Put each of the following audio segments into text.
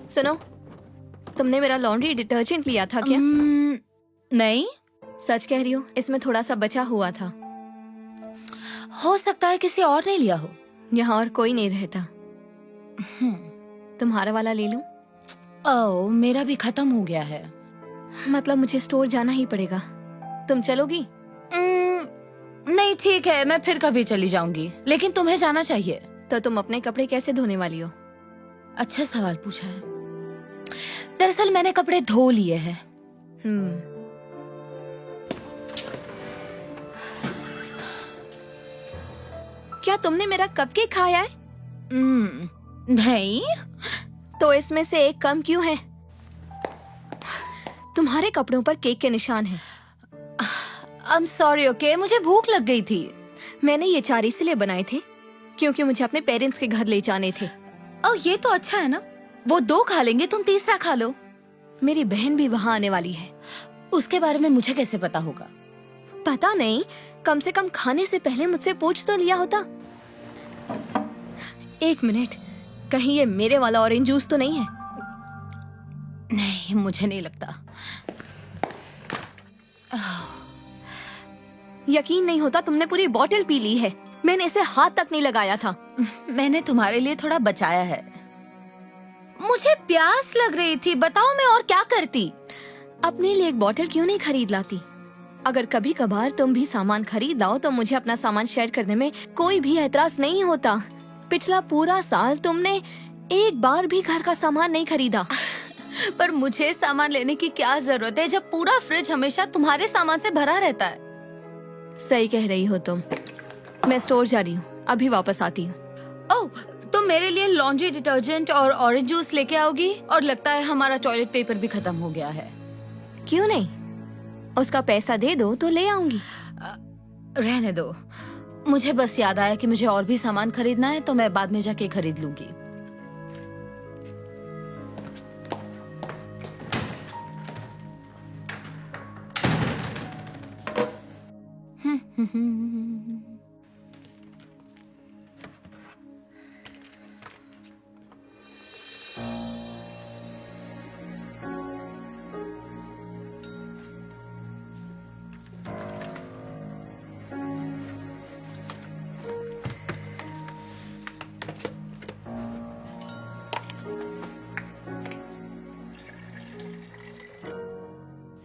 सुनो, तुमने मेरा लॉन्ड्री डिटर्जेंट लिया था क्या? नहीं। सच कह रही हो? इसमें थोड़ा सा बचा हुआ था। हो सकता है किसी और ने लिया हो। यहाँ और कोई नहीं रहता। तुम्हारा वाला ले लूं? ओह, मेरा भी खत्म हो गया है। मतलब मुझे स्टोर जाना ही पड़ेगा। तुम चलोगी? नहीं, ठीक है, मैं फिर कभी चली जाऊंगी, लेकिन तुम्हें जाना चाहिए। तो तुम अपने कपड़े कैसे धोने वाली हो? अच्छा सवाल पूछा है। दरअसल मैंने कपड़े धो लिए हैं। क्या तुमने मेरा कपकेक खाया है? नहीं। तो इसमें से एक कम क्यों है? तुम्हारे कपड़ों पर केक के निशान हैं। I'm sorry, okay? मुझे भूख लग गई थी। मैंने ये 4 इसलिए बनाए थे क्योंकि मुझे अपने पेरेंट्स के घर ले जाने थे। ओह, ये तो अच्छा है ना। वो 2 खा लेंगे, तुम तीसरा खा लो। मेरी बहन भी वहाँ आने वाली है। उसके बारे में मुझे कैसे पता होगा? पता नहीं, कम से कम खाने से पहले मुझसे पूछ तो लिया होता। 1 मिनट, कहीं ये मेरे वाला ऑरेंज जूस तो नहीं है? नहीं, मुझे नहीं लगता। यकीन नहीं होता, तुमने पूरी बोतल पी ली है। मैंने इसे हाथ तक नहीं लगाया था। मैंने तुम्हारे लिए थोड़ा बचाया है। मुझे प्यास लग रही थी, बताओ मैं और क्या करती। अपने लिए एक बोतल क्यों नहीं खरीद लाती? अगर कभी कभार तुम भी सामान खरीद लाओ तो मुझे अपना सामान शेयर करने में कोई भी एतराज नहीं होता। पिछला पूरा साल तुमने एक बार भी घर का सामान नहीं खरीदा। पर मुझे सामान लेने की क्या जरूरत है जब पूरा फ्रिज हमेशा तुम्हारे सामान से भरा रहता है। सही कह रही हो तुम। मैं स्टोर जा रही हूँ, अभी वापस आती हूँ। ओह, तुम मेरे लिए लॉन्ड्री डिटर्जेंट और ऑरेंज जूस लेके आओगी? और लगता है हमारा टॉयलेट पेपर भी खत्म हो गया है। क्यों नहीं, उसका पैसा दे दो तो ले आऊंगी। रहने दो, मुझे बस याद आया कि मुझे और भी सामान खरीदना है, तो मैं बाद में जाके खरीद लूंगी।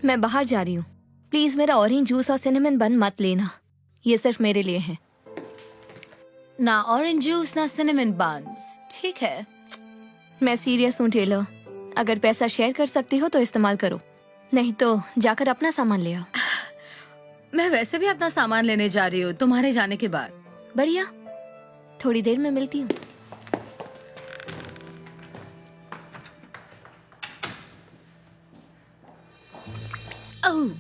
मैं बाहर जा रही हूँ, प्लीज मेरा ऑरेंज जूस और सिनेमन बन मत लेना। ये सिर्फ मेरे लिए है। ना ऑरेंज जूस ना सिनेमन बन्स, ठीक है? मैं सीरियस हूँ टेलर, अगर पैसा शेयर कर सकती हो तो इस्तेमाल करो, नहीं तो जाकर अपना सामान ले आओ। मैं वैसे भी अपना सामान लेने जा रही हूँ तुम्हारे जाने के बाद। बढ़िया, थोड़ी देर में मिलती हूँ। ओह,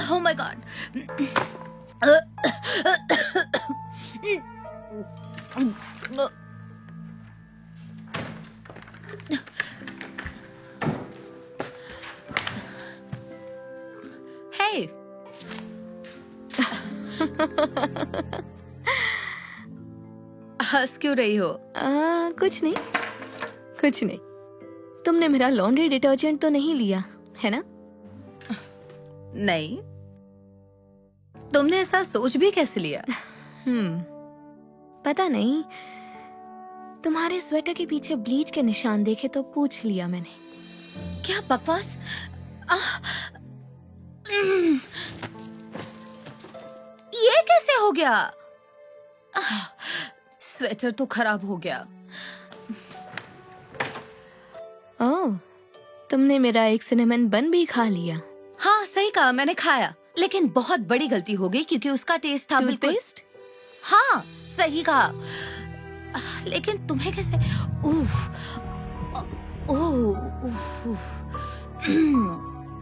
oh my God. Hey. हंस क्यों रही हो? कुछ नहीं, कुछ नहीं। तुमने मेरा लॉन्ड्री डिटर्जेंट तो नहीं लिया है ना? नहीं। तुमने ऐसा सोच भी कैसे लिया? पता नहीं, तुम्हारे स्वेटर के पीछे ब्लीच के निशान देखे तो पूछ लिया मैंने। क्या बकवास। ये कैसे हो गया? स्वेटर तो खराब हो गया। ओह, तुमने मेरा एक सिनेमन बन भी खा लिया। हाँ सही कहा, मैंने खाया, लेकिन बहुत बड़ी गलती हो गई क्योंकि उसका टेस्ट था बिल्कुल। टूथपेस्ट? हाँ सही कहा, लेकिन तुम्हें कैसे? उफ, उफ।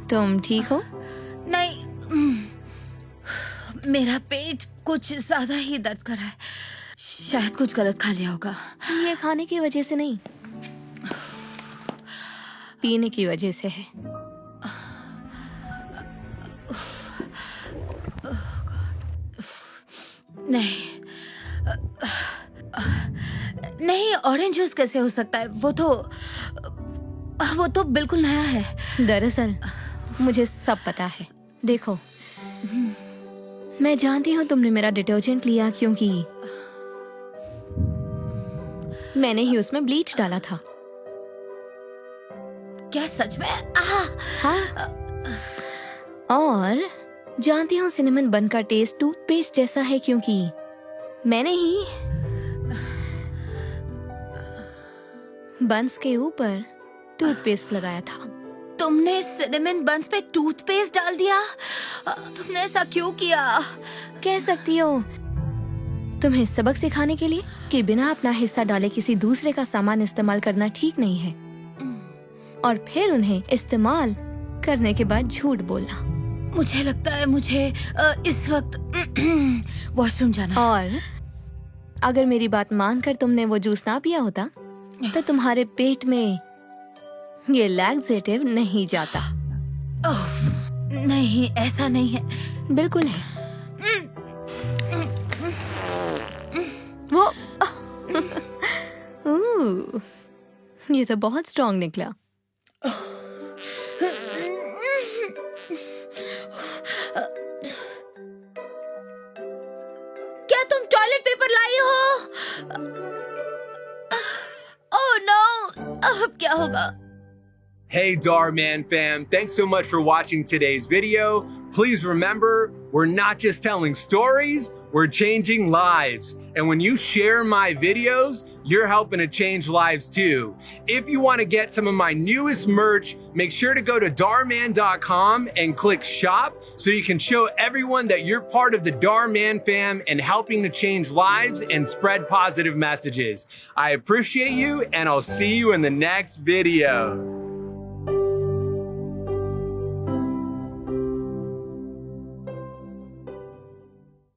तुम ठीक हो? नहीं, मेरा पेट कुछ ज्यादा ही दर्द कर रहा है। शायद कुछ गलत खा लिया होगा। ये खाने की वजह से नहीं, पीने की वजह से है। नहीं, ऑरेंज जूस कैसे हो सकता है? वो तो बिल्कुल नया है। दरअसल मुझे सब पता है। देखो, मैं जानती हूँ तुमने मेरा डिटर्जेंट लिया क्योंकि मैंने ही उसमें ब्लीच डाला था। क्या सच में? हाँ, और जानती हूँ सिनेमन बन का टेस्ट टूथपेस्ट जैसा है क्योंकि मैंने ही बंस के ऊपर टूथपेस्ट लगाया था। तुमने सिनेमन बंस पे टूथपेस्ट डाल दिया? तुमने ऐसा क्यों किया? कह सकती हो तुम्हें सबक सिखाने के लिए कि बिना अपना हिस्सा डाले किसी दूसरे का सामान इस्तेमाल करना ठीक नहीं है, और फिर उन्हें इस्तेमाल करने के बाद झूठ बोलना। मुझे लगता है मुझे इस वक्त वॉशरूम जाना है। और अगर मेरी बात मानकर तुमने वो जूस ना पिया होता तो तुम्हारे पेट में ये लैक्सेटिव नहीं जाता। नहीं, ऐसा नहीं है। बिल्कुल है। वो ये तो बहुत स्ट्रॉन्ग निकला। क्या तुम टॉयलेट पेपर लाई हो? ओह नो, अब क्या होगा? Hey Darman fam, thanks so much for watching today's video. Please remember, we're not just telling stories, we're changing lives. And when you share my videos, you're helping to change lives too. If you want to get some of my newest merch, make sure to go to darman.com and click shop so you can show everyone that you're part of the Darman fam and helping to change lives and spread positive messages. I appreciate you and I'll see you in the next video.